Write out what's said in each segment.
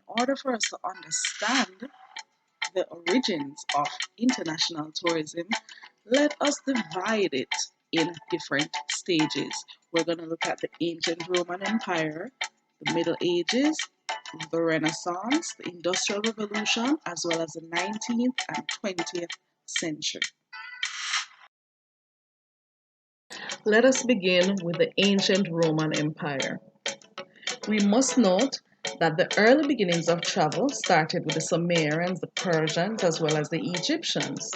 order for us to understand the origins of international tourism, let us divide it in different stages. We're going to look at the ancient Roman Empire, the Middle Ages, the Renaissance, the Industrial Revolution, as well as the 19th and 20th century. Let us begin with the ancient Roman Empire. We must note that the early beginnings of travel started with the Sumerians, the Persians, as well as the Egyptians.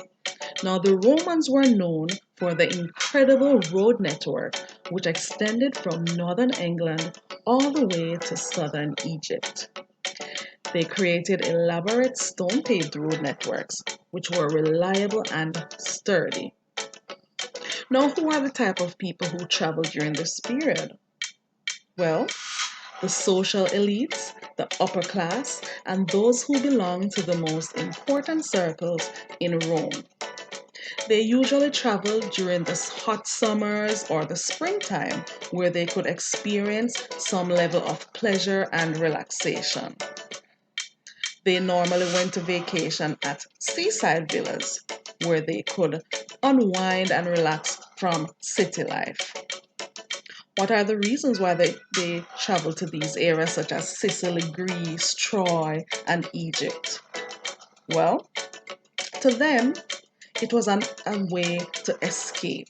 Now, the Romans were known for the incredible road network which extended from northern England all the way to southern Egypt. They created elaborate stone-paved road networks which were reliable and sturdy. Now, who are the type of people who traveled during this period? Well, the social elites, the upper class, and those who belong to the most important circles in Rome. They usually traveled during the hot summers or the springtime, where they could experience some level of pleasure and relaxation. They normally went to vacation at seaside villas, where they could unwind and relax from city life. What are the reasons why they travel to these areas such as Sicily, Greece, Troy, and Egypt? Well, to them, it was a way to escape.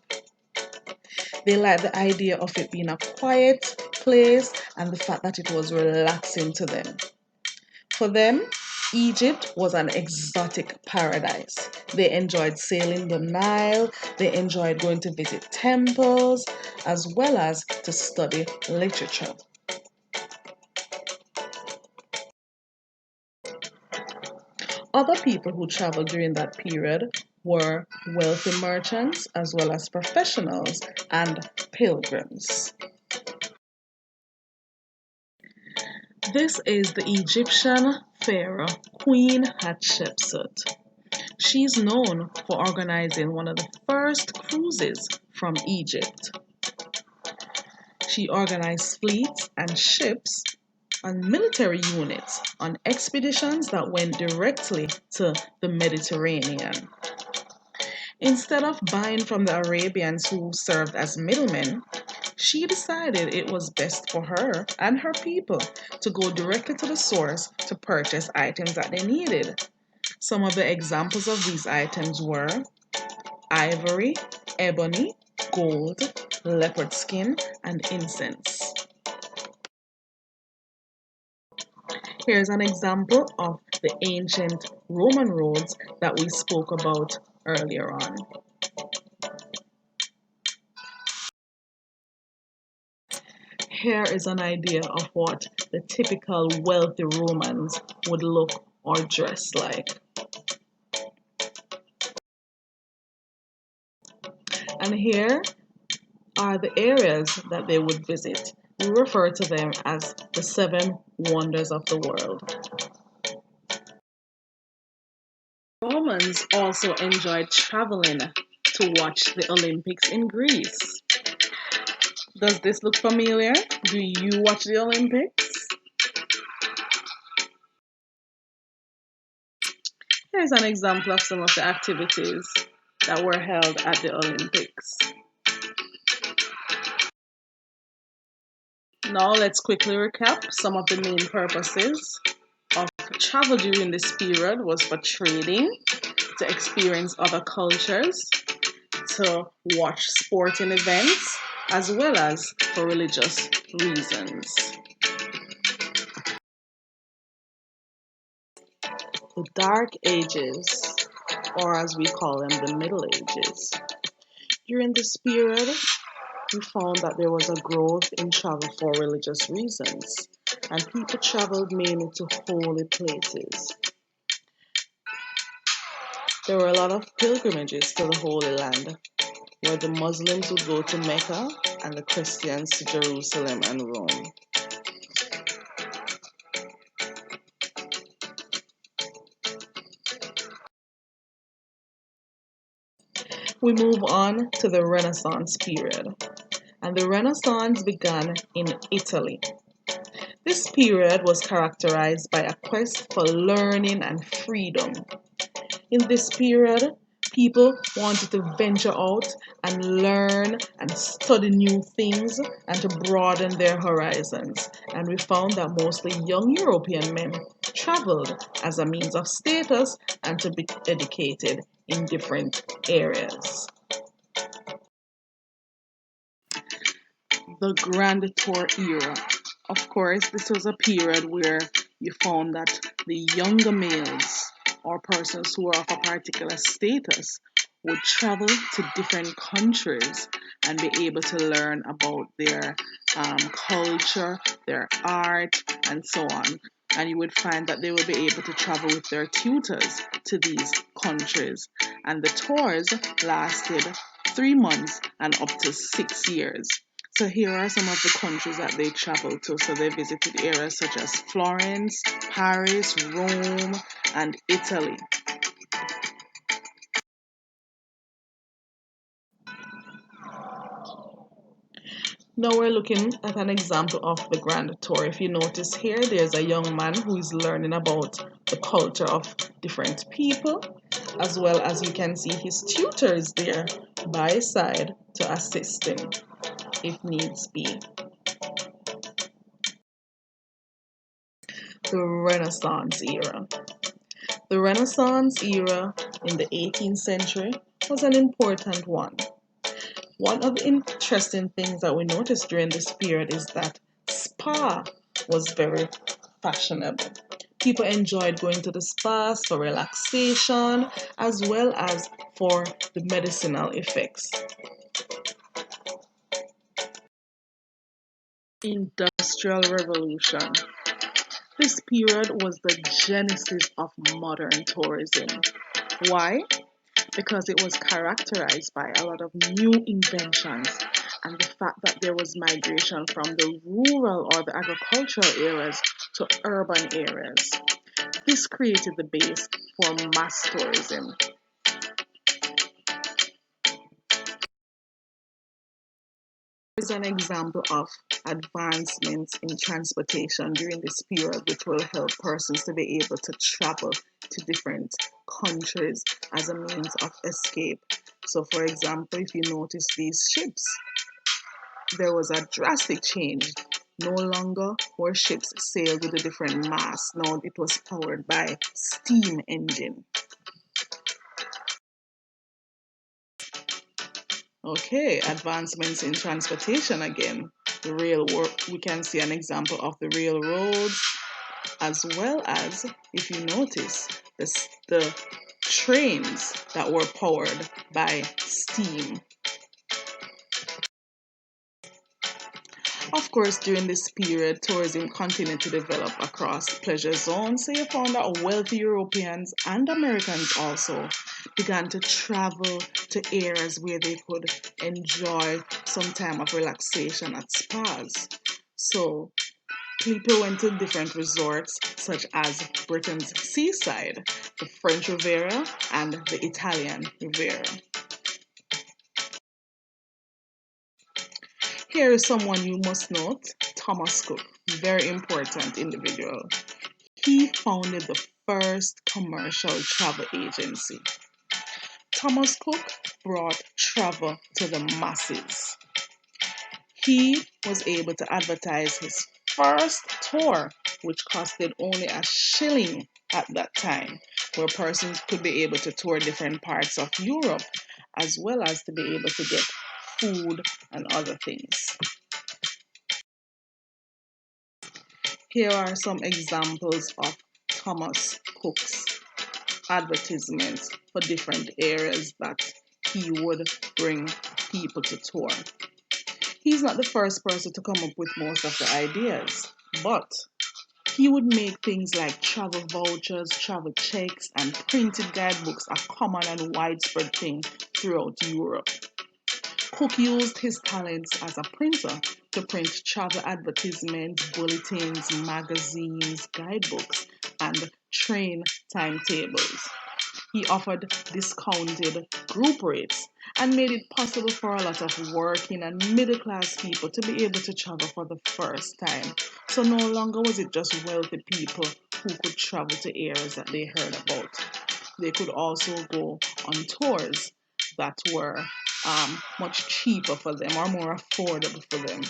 They liked the idea of it being a quiet place and the fact that it was relaxing to them. For them, Egypt was an exotic paradise. They enjoyed sailing the Nile, they enjoyed going to visit temples, as well as to study literature. Other people who traveled during that period were wealthy merchants, as well as professionals and pilgrims. This is the Egyptian pharaoh, Queen Hatshepsut. She's known for organizing one of the first cruises from Egypt. She organized fleets and ships and military units on expeditions that went directly to the Mediterranean. Instead of buying from the Arabians who served as middlemen, she decided it was best for her and her people to go directly to the source to purchase items that they needed. Some of the examples of these items were ivory, ebony, gold, leopard skin, and incense. Here's an example of the ancient Roman roads that we spoke about earlier on. Here is an idea of what the typical wealthy Romans would look or dress like. And here are the areas that they would visit. We refer to them as the 7 wonders of the world. Romans also enjoyed traveling to watch the Olympics in Greece. Does this look familiar? Do you watch the Olympics? Here's an example of some of the activities that were held at the Olympics. Now let's quickly recap some of the main purposes of travel during this period was for trading, to experience other cultures, to watch sporting events, as well as for religious reasons. The Dark Ages, or as we call them, the Middle Ages. During this period, we found that there was a growth in travel for religious reasons, and people traveled mainly to holy places. There were a lot of pilgrimages to the Holy Land, where the Muslims would go to Mecca and the Christians to Jerusalem and Rome. We move on to the Renaissance period, and the Renaissance began in Italy. This period was characterized by a quest for learning and freedom. In this period, people wanted to venture out and learn and study new things and to broaden their horizons. And we found that mostly young European men traveled as a means of status and to be educated in different areas. The Grand Tour era. Of course, this was a period where you found that the younger males or persons who were of a particular status would travel to different countries and be able to learn about their culture, their art, and so on. And you would find that they would be able to travel with their tutors to these countries. And the tours lasted 3 months and up to 6 years. So here are some of the countries that they traveled to. So they visited areas such as Florence, Paris, Rome, and Italy. Now we're looking at an example of the Grand Tour. If you notice here, there's a young man who is learning about the culture of different people, as well as you can see his tutor is there by his side to assist him if needs be. The Renaissance era. The Renaissance era in the 18th century was an important one. One of the interesting things that we noticed during this period is that spa was very fashionable. People enjoyed going to the spas for relaxation as well as for the medicinal effects. Industrial Revolution. This period was the genesis of modern tourism. Why? Because it was characterized by a lot of new inventions and the fact that there was migration from the rural or the agricultural areas to urban areas. This created the base for mass tourism. Here's an example of advancements in transportation during this period, which will help persons to be able to travel to different countries as a means of escape. So, for example, if you notice these ships, there was a drastic change. No longer were ships sailed with a different mass. Now it was powered by steam engine. Okay, advancements in transportation again. The we can see an example of the railroads, as well as, if you notice, the trains that were powered by steam. Of course, during this period, tourism continued to develop across pleasure zones, so you found that wealthy Europeans and Americans also began to travel to areas where they could enjoy some time of relaxation at spas. So, people went to different resorts such as Britain's seaside, the French Riviera, and the Italian Riviera. Here is someone you must note, Thomas Cook, very important individual. He founded the first commercial travel agency. Thomas Cook brought travel to the masses. He was able to advertise his first tour, which costed only a shilling at that time, where persons could be able to tour different parts of Europe, as well as to be able to get food and other things. Here are some examples of Thomas Cook's advertisements for different areas that he would bring people to tour. He's not the first person to come up with most of the ideas, but he would make things like travel vouchers, travel checks, and printed guidebooks a common and widespread thing throughout Europe. Cook used his talents as a printer to print travel advertisements, bulletins, magazines, guidebooks, and train timetables. He offered discounted group rates and made it possible for a lot of working and middle class people to be able to travel for the first time. So no longer was it just wealthy people who could travel to areas that they heard about. They could also go on tours that were much cheaper for them or more affordable for them.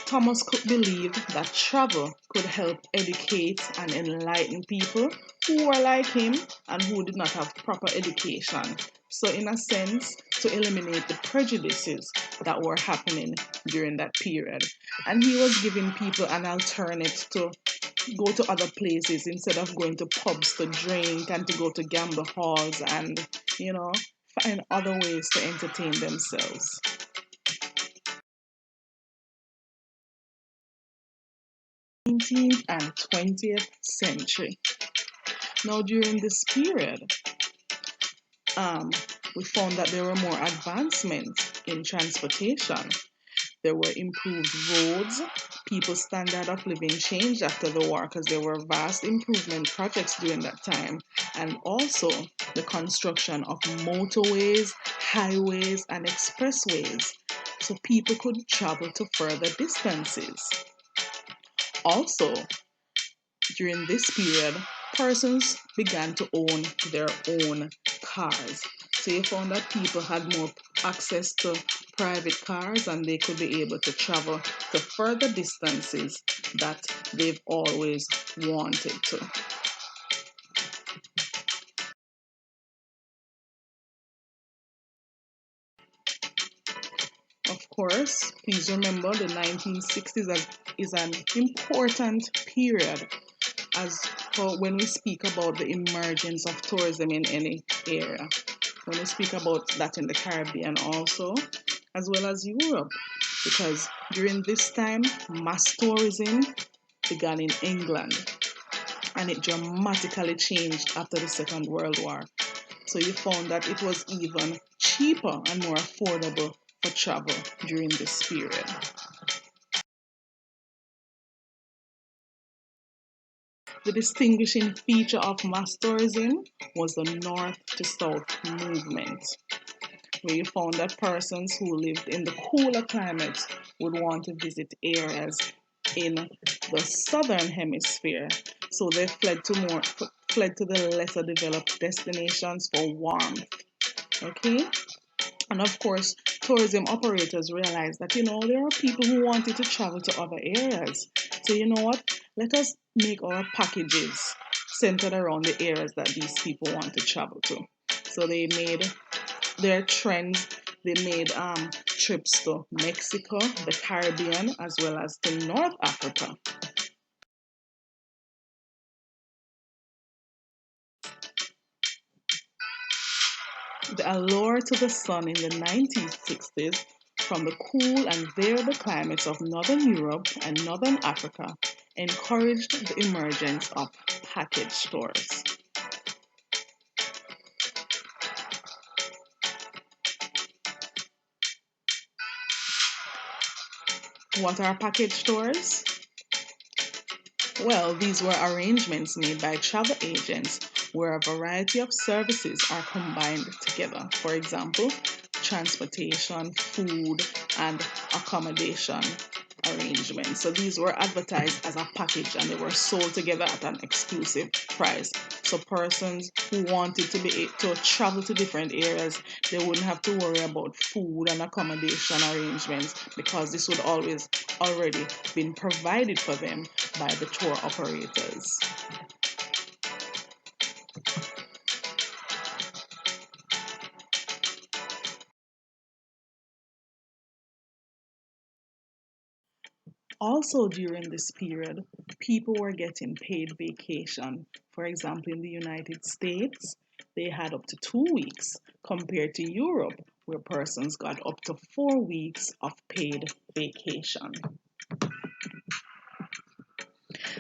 Thomas Cook believed that travel could help educate and enlighten people who were like him and who did not have proper education. So, in a sense, to eliminate the prejudices that were happening during that period. And he was giving people an alternative to go to other places instead of going to pubs to drink and to go to gamble halls and, you know, find other ways to entertain themselves. 19th and 20th century. Now, during this period, um, we found that there were more advancements in transportation. There were improved roads. People's standard of living changed after the war because there were vast improvement projects during that time, and also the construction of motorways, highways, and expressways so people could travel to further distances. Also, during this period, persons began to own their own cars. So you found that people had more access to private cars and they could be able to travel to further distances that they've always wanted to. Of course, please remember the 1960s is an important period as for when we speak about the emergence of tourism in any area. When we speak about that in the Caribbean also, as well as Europe, because during this time, mass tourism began in England and it dramatically changed after the Second World War. So you found that it was even cheaper and more affordable for travel during this period. The distinguishing feature of mass tourism was the north to south movement, where you found that persons who lived in the cooler climates would want to visit areas in the southern hemisphere. So they fled to the lesser developed destinations for warmth. Okay? And of course, tourism operators realized that there are people who wanted to travel to other areas. So you know what? Let us make our packages centered around the areas that these people want to travel to. So they made their trends. They made trips to Mexico, the Caribbean, as well as to North Africa. The allure to the sun in the 1960s from the cool and variable climates of Northern Europe and Northern Africa encouraged the emergence of package stores. What are package stores? Well, these were arrangements made by travel agents where a variety of services are combined together. For example, transportation, food, and accommodation arrangements. So these were advertised as a package and they were sold together at an exclusive price. So persons who wanted to travel to different areas, they wouldn't have to worry about food and accommodation arrangements because this would always already been provided for them by the tour operators. Also, during this period, people were getting paid vacation. For example, in the United States, they had up to 2 weeks compared to Europe, where persons got up to 4 weeks of paid vacation.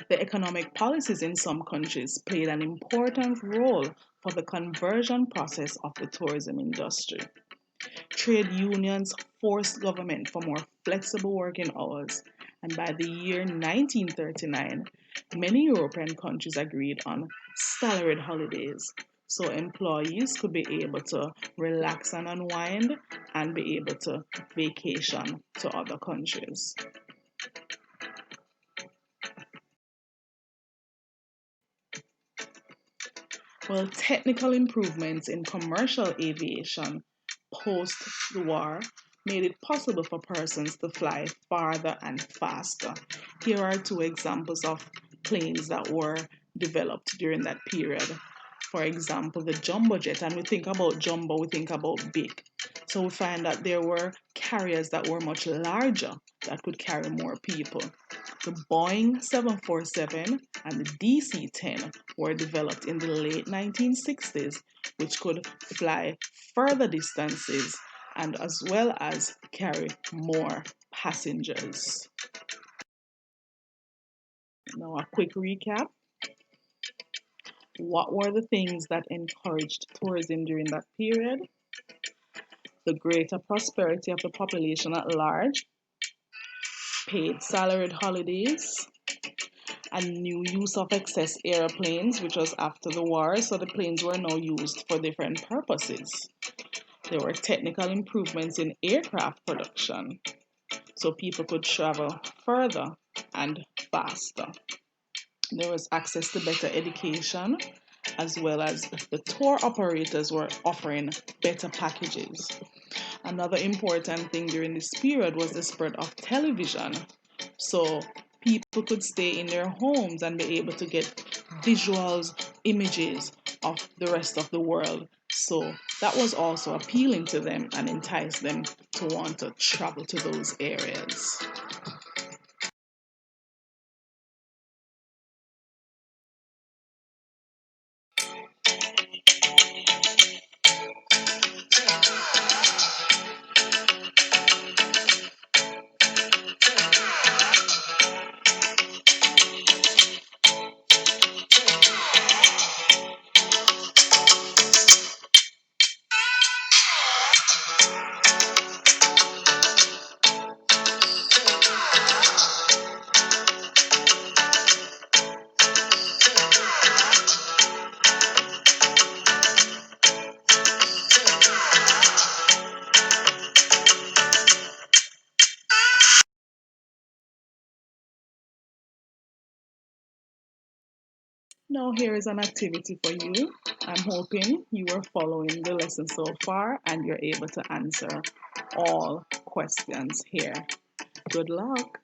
The economic policies in some countries played an important role for the conversion process of the tourism industry. Trade unions forced government for more flexible working hours, and by the year 1939, many European countries agreed on salaried holidays, So employees could be able to relax and unwind and be able to vacation to other countries. Well, technical improvements in commercial aviation post the war made it possible for persons to fly farther and faster. Here are two examples of planes that were developed during that period. For example, the jumbo jet, and we think about jumbo, we think about big. So we find that there were carriers that were much larger that could carry more people. The Boeing 747 and the DC-10 were developed in the late 1960s, which could fly further distances and as well as carry more passengers. Now, a quick recap. What were the things that encouraged tourism during that period? The greater prosperity of the population at large, paid salaried holidays, and new use of excess airplanes, which was after the war, so the planes were now used for different purposes. There were technical improvements in aircraft production, so people could travel further and faster. There was access to better education, as well as the tour operators were offering better packages. Another important thing during this period was the spread of television. So people could stay in their homes and be able to get visuals, images of the rest of the world. So that was also appealing to them and enticed them to want to travel to those areas. Now, here is an activity for you. I'm hoping you are following the lesson so far and you're able to answer all questions here. Good luck.